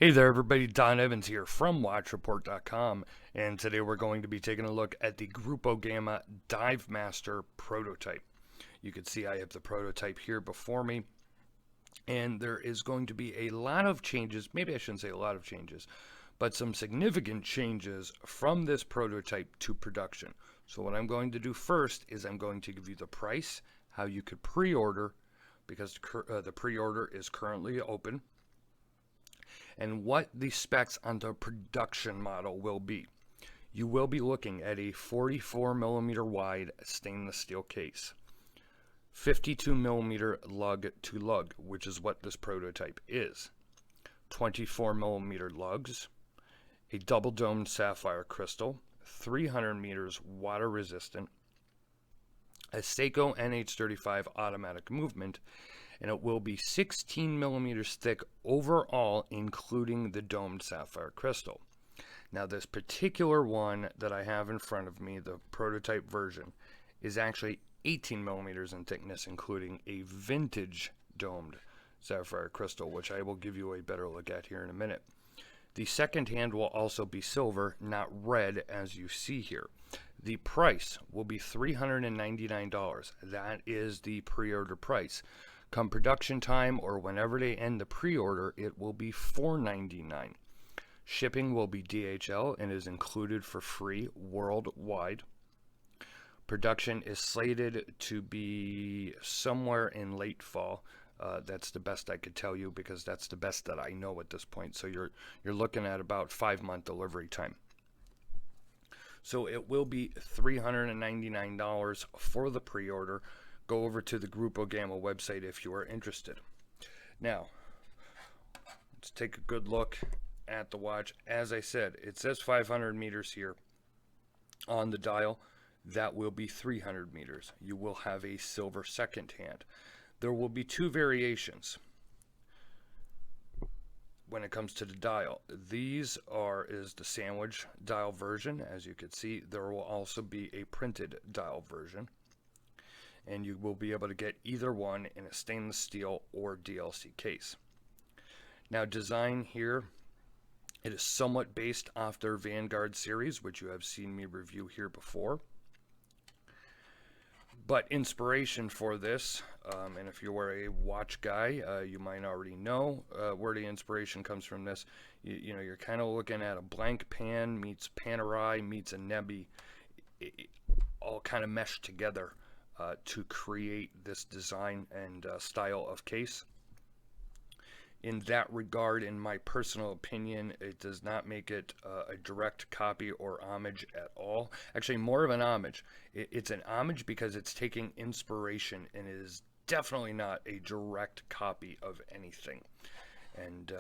Hey there everybody, Don Evans here from WatchReport.com, and today we're going to be taking a look at the Gruppo Gamma DiveMaster prototype. You can see I have the prototype here before me, and there is going to be a lot of changes, maybe I shouldn't say a lot of changes, but some significant changes from this prototype to production. So what I'm going to do first is I'm going to give you the price, how you could pre-order, because the pre-order is currently open, and what the specs on the production model will be. You will be looking at a 44mm wide stainless steel case, 52mm lug to lug, which is what this prototype is, 24mm lugs, a double domed sapphire crystal, 300 meters water resistant, a Seiko NH35 automatic movement, and it will be 16 millimeters thick overall, including the domed sapphire crystal. Now this particular one that I have in front of me, the prototype version, is actually 18 millimeters in thickness, including a vintage domed sapphire crystal, which I will give you a better look at here in a minute. The second hand will also be silver, not red as you see here. The price will be $399. That is the pre-order price. Come production time or whenever they end the pre-order, it will be $499. Shipping will be DHL and is included for free worldwide. Production is slated to be somewhere in late fall. That's the best I could tell you because that's the best that I know at this point. So you're looking at about 5-month delivery time. So it will be $399 for the pre-order. Go over to the Gruppo Gamma website if you are interested. Now, let's take a good look at the watch. As I said, it says 500 meters here on the dial. That will be 300 meters. You will have a silver second hand. There will be two variations when it comes to the dial. These is the sandwich dial version. As you can see, there will also be a printed dial version, and you will be able to get either one in a stainless steel or DLC case. Now, design here, it is somewhat based off their Vanguard series, which you have seen me review here before. But inspiration for this, and if you are a watch guy, you might already know where the inspiration comes from this. You know, you're kind of looking at a blank pan meets Panerai meets a Nebi, all kind of meshed together to create this design and style of case. In that regard, in my personal opinion, it does not make it a direct copy or homage at all. Actually, more of an homage. It's an homage because it's taking inspiration and it is definitely not a direct copy of anything. And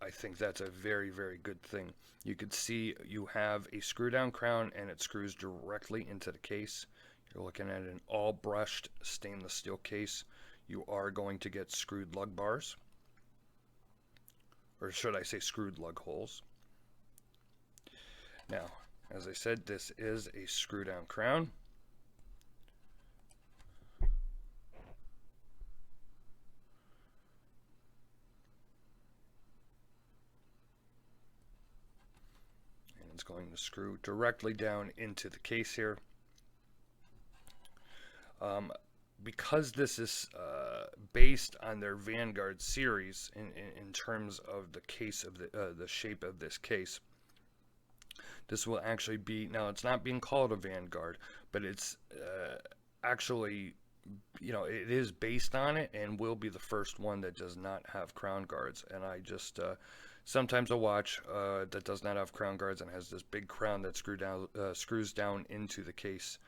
I think that's a very, very good thing. You could see you have a screw down crown and it screws directly into the case. You're looking at an all brushed stainless steel case. You are going to get screwed lug bars, or should I say screwed lug holes. Now, as I said, this is a screw down crown. And it's going to screw directly down into the case here. Because this is based on their Vanguard series in terms of the case of the shape of this case, this will actually be, now it's not being called a Vanguard, but it's actually, you know, it is based on it and will be the first one that does not have crown guards. And I just sometimes a watch that does not have crown guards and has this big crown that screws down into the case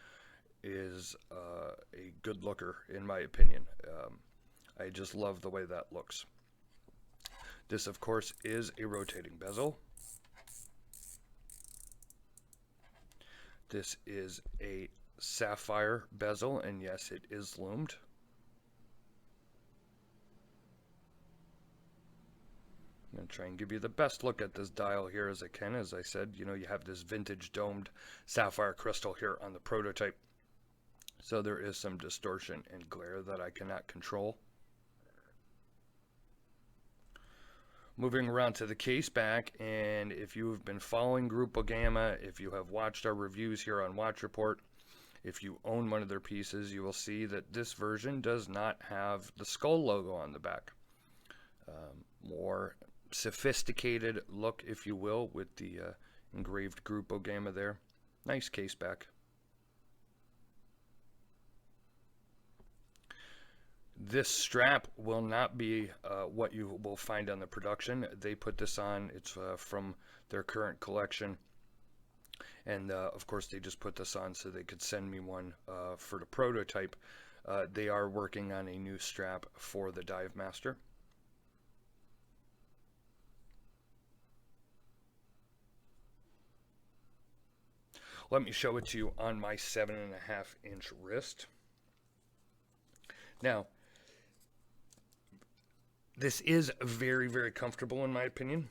is a good looker, in my opinion. I just love the way that looks. This, of course, is a rotating bezel. This is a sapphire bezel, and yes, it is loomed. I'm going to try and give you the best look at this dial here as I can. As I said, you know, you have this vintage domed sapphire crystal here on the prototype. So there is some distortion and glare that I cannot control. Moving around to the case back, and if you have been following Gruppo Gamma, if you have watched our reviews here on Watch Report, if you own one of their pieces, you will see that this version does not have the skull logo on the back. More sophisticated look, if you will, with the engraved Gruppo Gamma there. Nice case back. This strap will not be what you will find on the production. They put this on. It's from their current collection. And of course, they just put this on so they could send me one for the prototype. They are working on a new strap for the DiveMaster. Let me show it to you on my 7.5-inch wrist. Now, this is very, very comfortable in my opinion.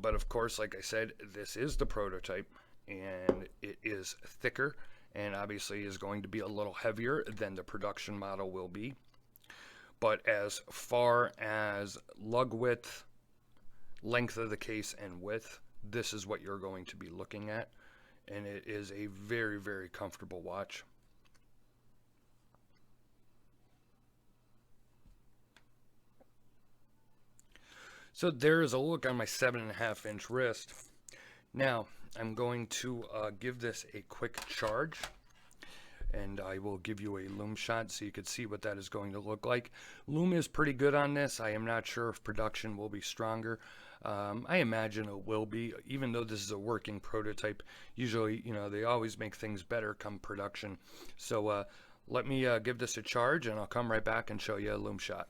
But of course, like I said, this is the prototype, and it is thicker, and obviously is going to be a little heavier than the production model will be. But as far as lug width, length of the case, and width, this is what you're going to be looking at, and it is a very, very comfortable watch. So there is a look on my 7.5-inch wrist. Now I'm going to give this a quick charge, and I will give you a lume shot so you can see what that is going to look like. Lume is pretty good on this. I am not sure if production will be stronger. I imagine it will be, even though this is a working prototype. Usually, you know, they always make things better come production. So let me give this a charge, and I'll come right back and show you a lume shot.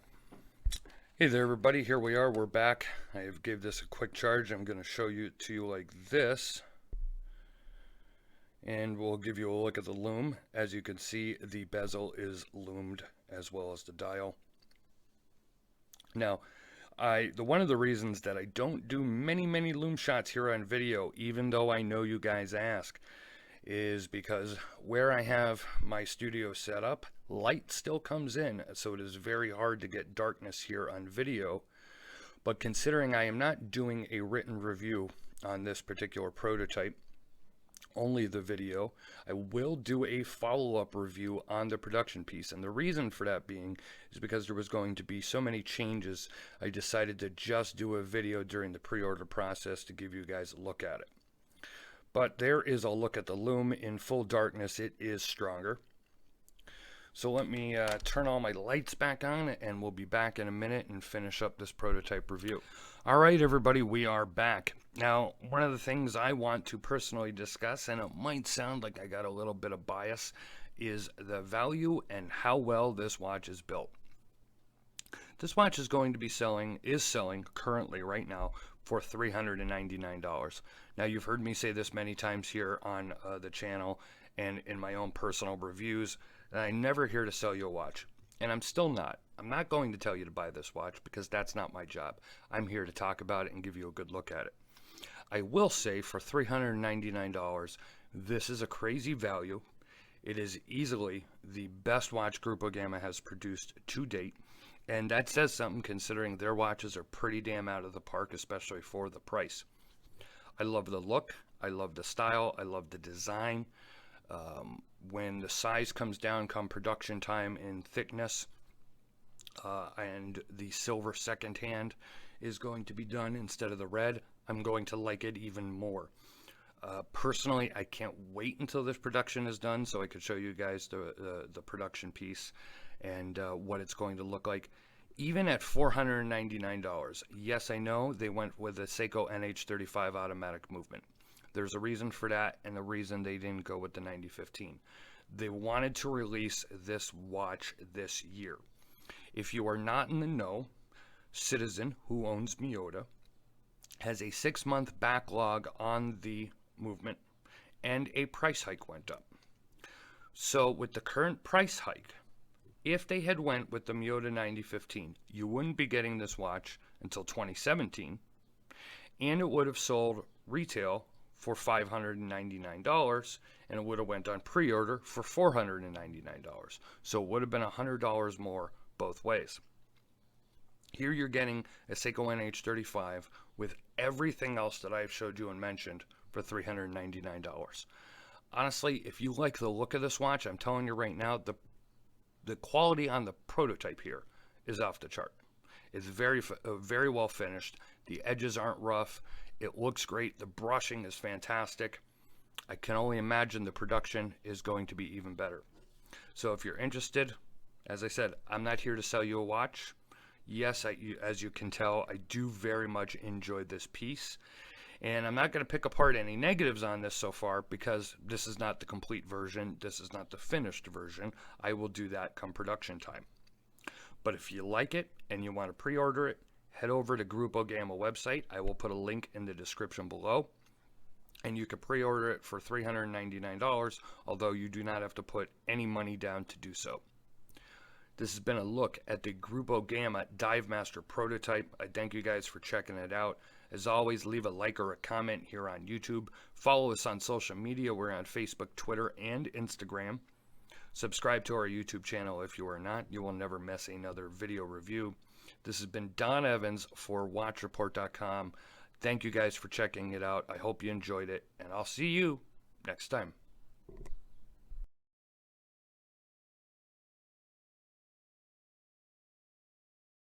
Hey there everybody, here we are, we're back. I have gave this a quick charge. I'm going to show you to you like this, and we'll give you a look at the lume. As you can see, the bezel is lumed as well as the dial. Now, one of the reasons that I don't do many lume shots here on video, even though I know you guys ask, is because where I have my studio set up, light still comes in, so it is very hard to get darkness here on video. But considering I am not doing a written review on this particular prototype, only the video, I will do a follow-up review on the production piece. And the reason for that being is because there was going to be so many changes, I decided to just do a video during the pre-order process to give you guys a look at it. But there is a look at the lume. In full darkness, it is stronger. So let me turn all my lights back on, and we'll be back in a minute and finish up this prototype review. All right, everybody, we are back. Now, one of the things I want to personally discuss, and it might sound like I got a little bit of bias, is the value and how well this watch is built. This watch is going to be selling currently right now for $399. Now, you've heard me say this many times here on the channel and in my own personal reviews, that I'm never here to sell you a watch. And I'm still not. I'm not going to tell you to buy this watch because that's not my job. I'm here to talk about it and give you a good look at it. I will say for $399, this is a crazy value. It is easily the best watch Gruppo Gamma has produced to date. And that says something considering their watches are pretty damn out of the park, especially for the price. I love the look. I love the style. I love the design. When the size comes down come production time in thickness, and the silver second hand is going to be done instead of the red, I'm going to like it even more. Personally, I can't wait until this production is done so I could show you guys the production piece and what it's going to look like. Even at $499, yes, I know they went with the Seiko NH35 automatic movement. There's a reason for that, and the reason they didn't go with the 9015. They wanted to release this watch this year. If you are not in the know, Citizen, who owns Miyota, has a 6-month backlog on the movement, and a price hike went up. So with the current price hike, if they had went with the Miyota 9015, you wouldn't be getting this watch until 2017, and it would have sold retail for $599, and it would have went on pre-order for $499. So it would have been $100 more both ways. Here you're getting a Seiko NH35 with everything else that I've showed you and mentioned for $399. Honestly, if you like the look of this watch, I'm telling you right now, the quality on the prototype here is off the chart. It's very well finished. The edges aren't rough. It looks great. The brushing is fantastic. I can only imagine the production is going to be even better. So if you're interested, as I said, I'm not here to sell you a watch. Yes, as you can tell, I do very much enjoy this piece. And I'm not going to pick apart any negatives on this so far because this is not the complete version. This is not the finished version. I will do that come production time. But if you like it and you want to pre-order it, head over to Gruppo Gamma website. I will put a link in the description below. And you can pre-order it for $399, although you do not have to put any money down to do so. This has been a look at the Gruppo Gamma DiveMaster prototype. I thank you guys for checking it out. As always, leave a like or a comment here on YouTube. Follow us on social media. We're on Facebook, Twitter, and Instagram. Subscribe to our YouTube channel if you are not. You will never miss another video review. This has been Don Evans for WatchReport.com. Thank you guys for checking it out. I hope you enjoyed it, and I'll see you next time.